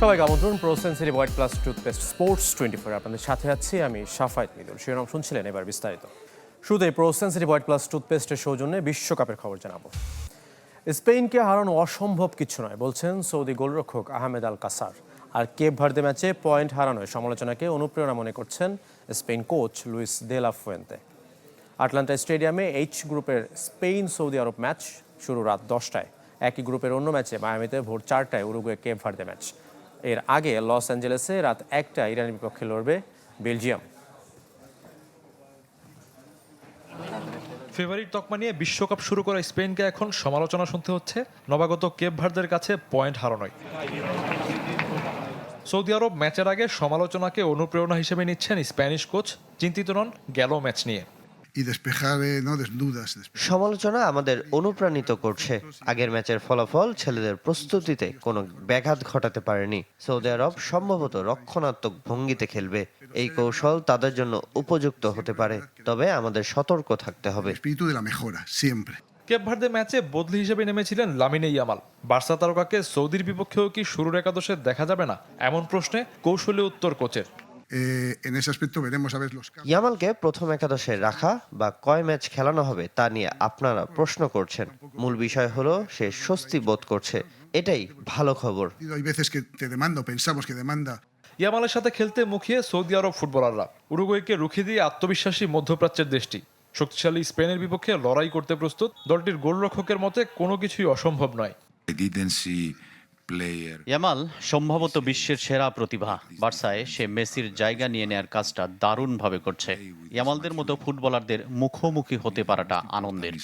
সবাইকে আমন্ত্রণ pro sensitive white plus toothpaste sports 24 আপনাদের সাথে আছি আমি শাফায়েত মিদুল। শিরোনাম শুনছিলেন, এবার বিস্তারিত। শুরুতেই প্রো সেনসিটিভ হোয়াইট প্লাস টুথপেস্টের সৌজন্যে বিশ্বকাপের খবর জানাবো। স্পেনকে হারানো অসম্ভব কিছু নয় বলছেন সৌদি গোলরক্ষক আহমেদ আল কাসার। আর কেপ ভার্দে ম্যাচে পয়েন্ট হারানোয় সমালোচনাকে অনুপ্রেরণা মনে করছেন Spain coach Luis de la Fuente. Atlanta স্টেডিয়ামে এইচ গ্রুপের স্পেন সৌদি আরব ম্যাচ শুরু রাত 10টায়। একই গ্রুপের অন্য ম্যাচে মায়ামিতে ভোর 4টায় উরুগুয়ে কেপ ভার্দে ম্যাচ। এর আগে লস অ্যাঞ্জেলেসে রাত 1টায় ইরানের বিপক্ষে লড়বে বেলজিয়াম। ফেভারিট তকমা নিয়ে বিশ্বকাপ শুরু করা স্পেনকে এখন সমালোচনা শুনতে হচ্ছে নবাগত কেপ ভার্দের কাছে পয়েন্ট হারানোয়। সৌদি আরব ম্যাচের আগে সমালোচনাকে অনুপ্রেরণা হিসেবে নিচ্ছেন স্প্যানিশ কোচ, চিন্তিত নন গেল ম্যাচ নিয়ে। সমালোচনা আমাদের অনুপ্রাণিত করছে। আগের ম্যাচের ফলাফল ছেলেদের প্রস্তুতিতে কোনো ব্যাঘাত ঘটাতে পারেনি। সৌদি আরব সম্ভবত রক্ষণাত্মক ভঙ্গিতে খেলবে। এই কৌশল তাদের জন্য উপযুক্ত হতে পারে, তবে আমাদের সতর্ক থাকতে হবে। কেপ ভার্দে ম্যাচে বদলি হিসেবে নেমেছিলেন লামিনে ইয়ামাল। বার্সা তারকাকে সৌদির বিপক্ষেও কি শুরুর একাদশে দেখা যাবে না, এমন প্রশ্নে কৌশলী উত্তর কোচের। ইয়ামালকে প্রথম একাদশে রাখা বা কয় ম্যাচ খেলানো হবে তা নিয়ে আপনারা প্রশ্ন করছেন। মূল বিষয় হলো সে স্বস্তি বোধ করছে, এটাই ভালো খবর। ইয়ামালের সাথে খেলতে মুখিয়ে সৌদি আরব ফুটবলাররা। উরুগুয়েকে রুখে দিয়ে আত্মবিশ্বাসী মধ্যপ্রাচ্যের দেশটি শক্তিশালী স্পেনের বিপক্ষে লড়াই করতে প্রস্তুত। দলটির গোলরক্ষকের মতে কোনো কিছুই অসম্ভব নয়। ইয়ামাল সম্ভবত বিশ্বের সেরা প্রতিভা। বার্সায় সে মেসির জায়গা নিয়ে নেয়ার কাজটা দারুণভাবে করছে। ইয়ামালদের মতো ফুটবলারদের মুখোমুখি হতে পারাটা আনন্দের।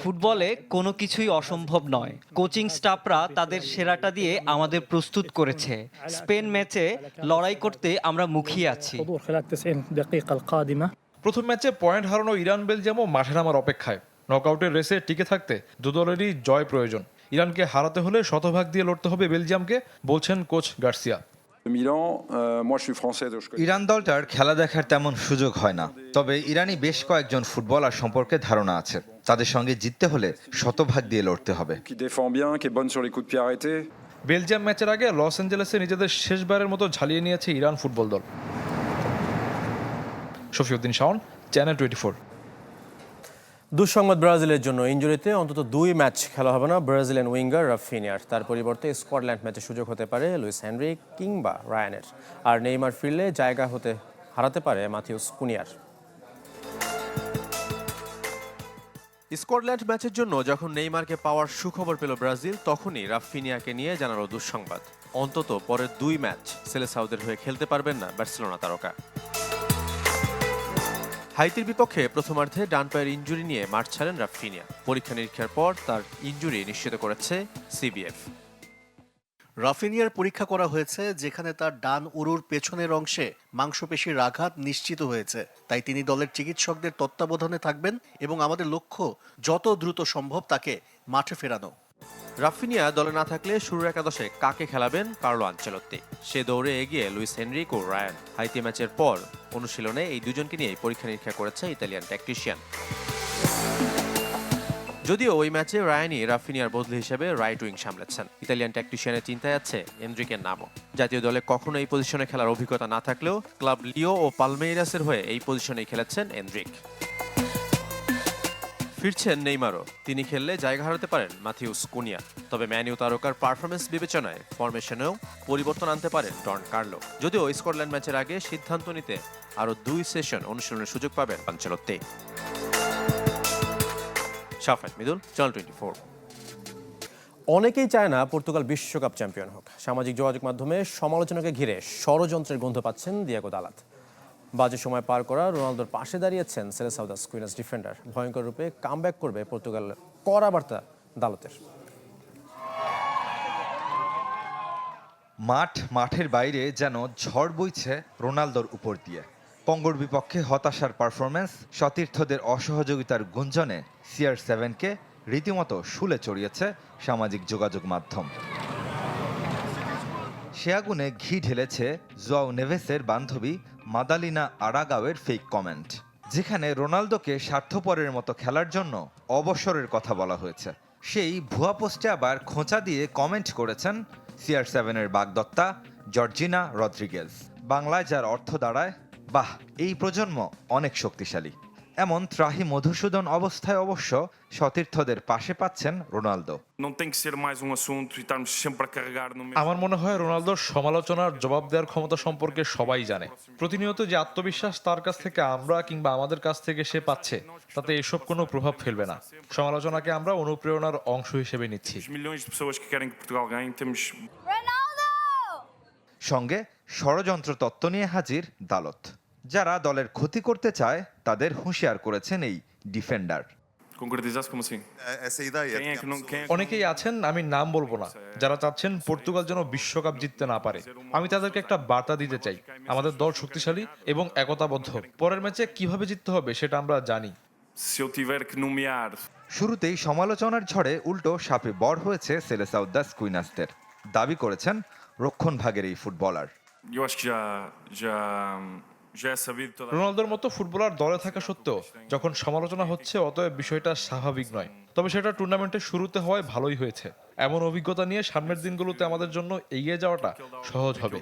ফুটবলে কোনো কিছুই অসম্ভব নয়। কোচিং স্টাফরা তাদের সেরাটা দিয়ে আমাদের প্রস্তুত করেছে। স্পেন ম্যাচে লড়াই করতে আমরা মুখিয়ে আছি। প্রথম ম্যাচে পয়েন্ট হারানো ইরান বেলজিয়ামও মাঠে নামার অপেক্ষায়। নকআউটের রেসে টিকে থাকতে দুদলেরই জয় প্রয়োজন। ইরানকে হারাতে হলে শতভাগ দিয়ে লড়তে হবে বেলজিয়ামকে, বলছেন কোচ গার্সিয়া। ইরান দলটার খেলা দেখার তেমন সুযোগ হয় না, তবে ইরানি বেশ কয়েকজন ফুটবলার সম্পর্কে ধারণা আছে। তাদের সঙ্গে জিততে হলে শতভাগ দিয়ে লড়তে হবে। বেলজিয়াম ম্যাচের আগে লস অ্যাঞ্জেলেসে নিজেদের শেষবারের মতো ঝালিয়ে নিয়েছে ইরান ফুটবল দল। শফিউদ্দিন শাওন, চ্যানেল 24। দুঃসংবাদ ব্রাজিলের জন্য, ইনজুরিতে অন্তত 2 ম্যাচ খেলা হবে না ব্রাজিলিয়ান উইঙ্গার রাফিনিয়ার। তার পরিবর্তে স্কটল্যান্ড ম্যাচে সুযোগ হতে পারে লুইস হেনরিক কিংবা রায়ানের। আর নেইমার ফিরলে জায়গা হারাতে পারে মাথিউস কুনিয়ার। স্কটল্যান্ড ম্যাচের জন্য যখন নেইমারকে পাওয়ার সুখবর পেল ব্রাজিল, তখনই রাফিনিয়াকে নিয়ে জানালো দুঃসংবাদ। অন্তত পরের 2 ম্যাচ সেলেসাউদের হয়ে খেলতে পারবেন না বার্সেলোনা তারকা। হাইতির বিপক্ষে প্রথমার্ধে ডান পায়ের ইনজুরি নিয়ে মাঠ ছাড়েন রাফিনিয়া। পরীক্ষা নিরীক্ষার পর তার ইনজুরি নিশ্চিত করেছে সিবিএফ। রাফিনিয়ার পরীক্ষা করা হয়েছে, যেখানে তার ডান উরুর পেছনের অংশে মাংসপেশির আঘাত নিশ্চিত হয়েছে। তাই তিনি দলের চিকিৎসকদের তত্ত্বাবধানে থাকবেন এবং আমাদের লক্ষ্য যত দ্রুত সম্ভব তাকে মাঠে ফেরানো। রাফিনিয়া দলে না থাকলে শুরুর একাদশে কাকে খেলাবেন কার্লো আনচেলত্তি? সে দৌড়ে এগিয়ে লুইস হেনরিক ও রায়ান। হাইতি ম্যাচের পর অনুশীলনে এই দুজনকে নিয়ে পরীক্ষা নিরীক্ষা করেছে ইতালিয়ান ট্যাকটিশিয়ান। যদিও ওই ম্যাচে রায়ানই রাফিনিয়ার বদলি হিসেবে রাইট উইং সামলেছেন। ইতালিয়ান ট্যাকটিশিয়ানের চিন্তায় আছে এন্ড্রিকের নামও। জাতীয় দলে কখনো এই পজিশনে খেলার অভিজ্ঞতা না থাকলেও ক্লাব লিও ও পালমেইরাসের হয়ে এই পজিশনেই খেলেছেন এন্ড্রিক। ফিরছেন নেইমারও, তিনি খেললে জায়গা হারাতে পারেন মাথিউস কুনিয়া। তবে ম্যান ইউ তারকার পারফরমেন্স বিবেচনায় ফরমেশনেও পরিবর্তন আনতে পারেন ডন কার্লো। যদিও স্কটল্যান্ড ম্যাচের আগে সিদ্ধান্ত নিতে আরও 2 সেশন অনুশীলনের সুযোগ পাবেন আনচেলত্তি। শাফায়েত মিদুল, চ্যানেল 24। অনেকেই চায় না পর্তুগাল বিশ্বকাপ চ্যাম্পিয়ন হোক। সামাজিক যোগাযোগ মাধ্যমে সমালোচনাকে ঘিরে ষড়যন্ত্রের গন্ধ পাচ্ছেন দিয়েগো দালাত। বাজে সময় পার করা রোনালদোর পাশে দাঁড়িয়েছেন সেলেসাউদাস কুইনাস ডিফেন্ডার। ভয়ঙ্কর রূপে কামব্যাক করবে পর্তুগাল, কড়া বার্তা দালতের। মাঠের বাইরে যেন ঝড় বইছে রোনালদোর উপর দিয়ে। কঙ্গোর বিপক্ষে হতাশার পারফরমেন্স, সতীর্থদের অসহযোগিতার গুঞ্জনে CR7কে রীতিমতো শুলে চড়িয়েছে সামাজিক যোগাযোগ মাধ্যম। সে আগুনে ঘি ঢেলেছে জোয়াও নেভেসের বান্ধবী মাদালিনা আরাগাওয়ের ফেক কমেন্ট, যেখানে রোনালদোকে স্বার্থপরের মতো খেলার জন্য অবসরের কথা বলা হয়েছে। সেই ভুয়া পোস্টে আবার খোঁচা দিয়ে কমেন্ট করেছেন CR7-এর বাগদত্তা জর্জিনা রদ্রিগেজ। বাংলায় যার অর্থ দাঁড়ায়, বাহ, এই প্রজন্ম অনেক শক্তিশালী। এমন ত্রাহি মধুসূদন অবস্থায় অবশ্য সতীর্থদের পাশে পাচ্ছেন রোনালদো। আমার মনে হয় রোনালদোর সমালোচনার জবাব দেওয়ার ক্ষমতা সম্পর্কে সবাই জানে। প্রতিনিয়ত যে আত্মবিশ্বাস তার কাছ থেকে আমরা কিংবা আমাদের কাছ থেকে সে পাচ্ছে, তাতে এসব কোনো প্রভাব ফেলবে না। সমালোচনাকে আমরা অনুপ্রেরণার অংশ হিসেবে নিচ্ছি। সঙ্গে ষড়যন্ত্র তত্ত্ব নিয়ে হাজির দালত। যারা দলের ক্ষতি করতে চায় তাদের হুঁশিয়ার করেছেন এই ডিফেন্ডার। অনেকেই আছেন, আমি নাম বলবো না, যারা চাচ্ছেন পর্তুগাল যেন বিশ্বকাপ জিততে না পারে। আমি তাদেরকে একটা বার্তা দিতে চাই, আমাদের দল শক্তিশালী এবং একতাবদ্ধ। পরের ম্যাচে কিভাবে জিততে হবে সেটা আমরা জানি। শুরুতেই সমালোচনার ঝড়ে উল্টো সাপে বর হয়েছে সেলেসাও দাস কুইনাসদের। দাবি করেছেন রক্ষণভাগের এই ফুটবলার। রোনালদোর মতো ফুটবলার দলে থাকা সত্ত্বেও যখন সমালোচনা হচ্ছে, অতএব বিষয়টা স্বাভাবিক নয়। তবে সেটা টুর্নামেন্টের শুরুতে হওয়ায় ভালোই হয়েছে। এমন অভিজ্ঞতা নিয়ে সামনের দিনগুলোতে আমাদের জন্য এগিয়ে যাওয়াটা সহজ হবে।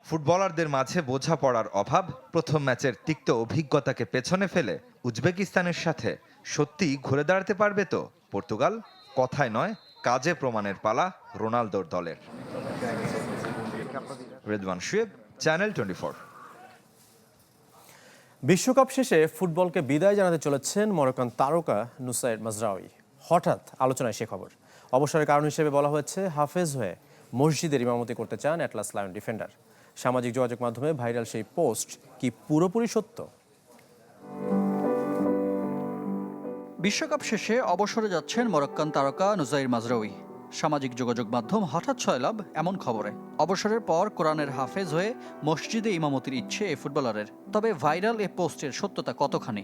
ফুটবলারদের মাঝে বোঝাপড়ার অভাব, প্রথম ম্যাচের তিক্ত অভিজ্ঞতাকে পেছনে ফেলে উজবেকিস্তানের সাথে সত্যিই ঘুরে দাঁড়াতে পারবে তো পর্তুগাল? কথায় নয়, কাজে প্রমাণের পালা রোনালদোর দলের। রেদওয়ান শুয়েব, চ্যানেল 24। বিশ্বকাপ শেষে ফুটবলকে বিদায় জানাতে চলেছেন মরক্কান তারকা নুসাইর মাজরাউই। হঠাৎ আলোচনায় সে খবর। অবসরের কারণ হিসেবে বলা হয়েছে হাফেজ হয়ে মসজিদের ইমামতি করতে চান অ্যাটলাস লায়ন ডিফেন্ডার। সামাজিক যোগাযোগ মাধ্যমে ভাইরাল সেই পোস্ট কি পুরোপুরি সত্য? বিশ্বকাপ শেষে অবসরে যাচ্ছেন মরক্কান তারকা নুসাইর মাজরাউই। সামাজিক যোগাযোগ মাধ্যম হঠাৎ ছয়লাভ এমন খবরে। অবসরের পর কোরআনের হাফেজ হয়ে মসজিদে ইমামতির ইচ্ছে এই ফুটবলারের। তবে ভাইরাল এ পোস্টের সত্যতা কতখানি?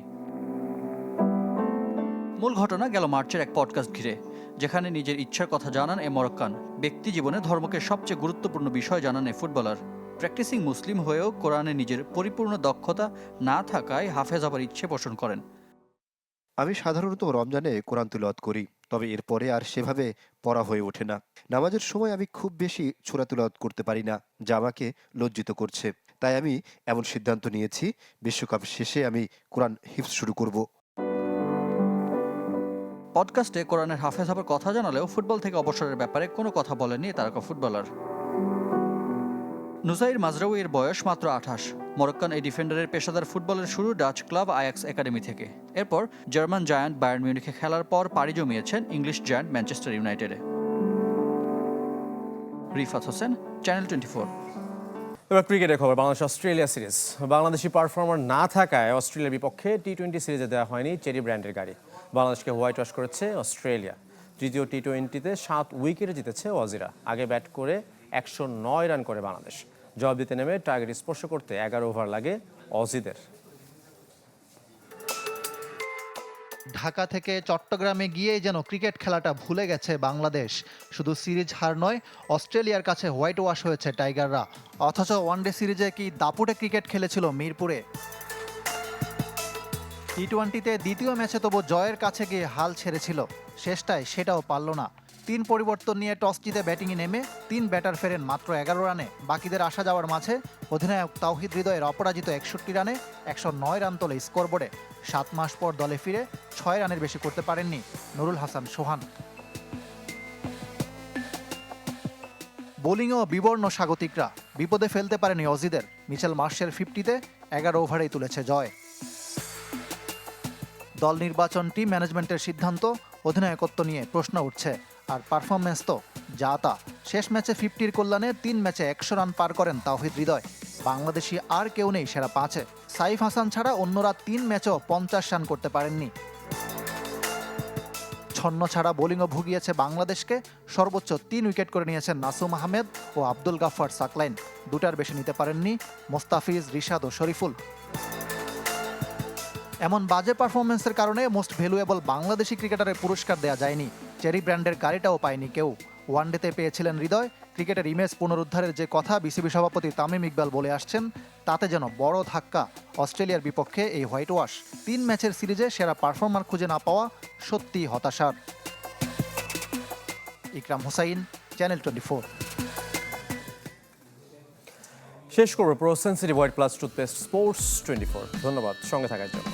মূল ঘটনা গেল মার্চের এক পডকাস্ট ঘিরে, যেখানে নিজের ইচ্ছার কথা জানান এ মরক্কান। ব্যক্তি জীবনে ধর্মকে সবচেয়ে গুরুত্বপূর্ণ বিষয় জানান এ ফুটবলার। প্র্যাকটিসিং মুসলিম হয়েও কোরআনে নিজের পরিপূর্ণ দক্ষতা না থাকায় হাফেজ হবার ইচ্ছে পোষণ করেন। আমি সাধারণত রমজানে কোরআন তিলাওয়াত করি, তবে এরপরে আর সেভাবে পড়া হয়ে ওঠে না। নামাজের সময় আমি খুব বেশি সূরা তিলাওয়াত করতে পারি না, যা আমাকে লজ্জিত করছে। তাই আমি এমন সিদ্ধান্ত নিয়েছি, বিশ্বকাপ শেষে আমি কোরআন হিফজ শুরু করব। পডকাস্টে কোরআনের হাফেজ হবার কথা জানালেও ফুটবল থেকে অবসরের ব্যাপারে কোনো কথা বলেননি তারকা ফুটবলার। নুসাইর মাজরাউইয়ের বয়স মাত্র 28। মরক্কান এই ডিফেন্ডারের পেশাদার ফুটবলের শুরু ডাচ ক্লাব আয়াক্স একাডেমি থেকে। এরপর জার্মান জায়ান্ট বায়ার্ন মিউনিখে খেলার পর পাড়ি জমিয়েছেন ইংলিশ জায়ান্ট ম্যানচেস্টার ইউনাইটেডে। রিফাত হোসেন, চ্যানেল 24। এবার ক্রিকেটের খবর। Bangladesh Australia series. Bangladeshi performer না থাকায় অস্ট্রেলিয়ার বিপক্ষে টি-20 সিরিজে দেওয়া হয়নি চেরি ব্র্যান্ডের গাড়ি। বাংলাদেশকে হোয়াইট ওয়াশ করেছে অস্ট্রেলিয়া। তৃতীয় টি-20তে 7 উইকেটে জিতেছে ওয়াজিরা। আগে ব্যাট করে 109 রান করে বাংলাদেশ। জবাব দিতে নেমে টার্গেট স্পর্শ করতে 11 ওভার লাগে অজিদের। ঢাকা থেকে চট্টগ্রামে গিয়েই যেন ক্রিকেট খেলাটা ভুলে গেছে বাংলাদেশ। শুধু সিরিজ হার নয়, অস্ট্রেলিয়ার কাছে হোয়াইট ওয়াশ হয়েছে টাইগাররা। অথচ ওয়ানডে সিরিজে কি দাপুটে ক্রিকেট খেলেছিল মিরপুরে। টি-20তে দ্বিতীয় ম্যাচে তবু জয়ের কাছে গিয়ে হাল ছেড়েছিল, শেষটায় সেটাও পারল না। 3 পরিবর্তন নিয়ে টস জিতে ব্যাটিংয়ে নেমে 3 ব্যাটার ফেরেন মাত্র 11 রানে। বাকিদের আসা যাওয়ার মাঝে অধিনায়ক তাওহিদ হৃদয়ের অপরাজিত 61 রানে 109 রান তোলে স্কোরবোর্ডে। 7 মাস পর দলে ফিরে 6 রানের বেশি করতে পারেননি নুরুল হাসান সোহান। বোলিংয়েও বিবর্ণ স্বাগতিকরা। বিপদে ফেলতে পারেনি অজিদের। মিচেল মার্শের 50-তে 11 ওভারেই তুলেছে জয়। দল নির্বাচন, টিম ম্যানেজমেন্টের সিদ্ধান্ত, অধিনায়কত্ব নিয়ে প্রশ্ন উঠছে। আর পারফরমেন্স তো যা তা। শেষ ম্যাচে 50-র কল্যাণে 3 ম্যাচে 100 রান পার করেন তাওহিদ হৃদয়। বাংলাদেশি আর কেউ নেই সেরা 5-এ। সাইফ হাসান ছাড়া অন্যরা 3 ম্যাচেও 50 রান করতে পারেননি। ছন্ন ছাড়া বোলিংও ভুগিয়েছে বাংলাদেশকে। সর্বোচ্চ 3 উইকেট করে নিয়েছেন নাসুম আহমেদ ও আব্দুল গাফফার সাকলাইন। 2টার বেশি নিতে পারেননি মোস্তাফিজ, রিশাদ ও শরীফুল। এমন বাজে পারফরমেন্সের কারণে মোস্ট ভ্যালুয়েবল বাংলাদেশি ক্রিকেটারের পুরস্কার দেওয়া যায়নি। চেরি ব্র্যান্ডের গাড়িটাও পায়নি কেউ। ওয়ানডেতে পেয়েছিলেন হৃদয়, ক্রিকেটের ইমেজ পুনরুদ্ধারের যে কথা বিসিবি সভাপতি তামিম ইকবাল বলে আসছেন, তাতে যেন বড় ধাক্কা অস্ট্রেলিয়ার বিপক্ষে এই হোয়াইট ওয়াশ। 3 ম্যাচের সিরিজে সেরা পারফর্মার খুঁজে না পাওয়া সত্যি হতাশার। ইকরাম হুসাইন, চ্যানেল 24। শেষ করবো pro sensitive white plus toothpaste sports 24। ধন্যবাদ সঙ্গে থাকার জন্য।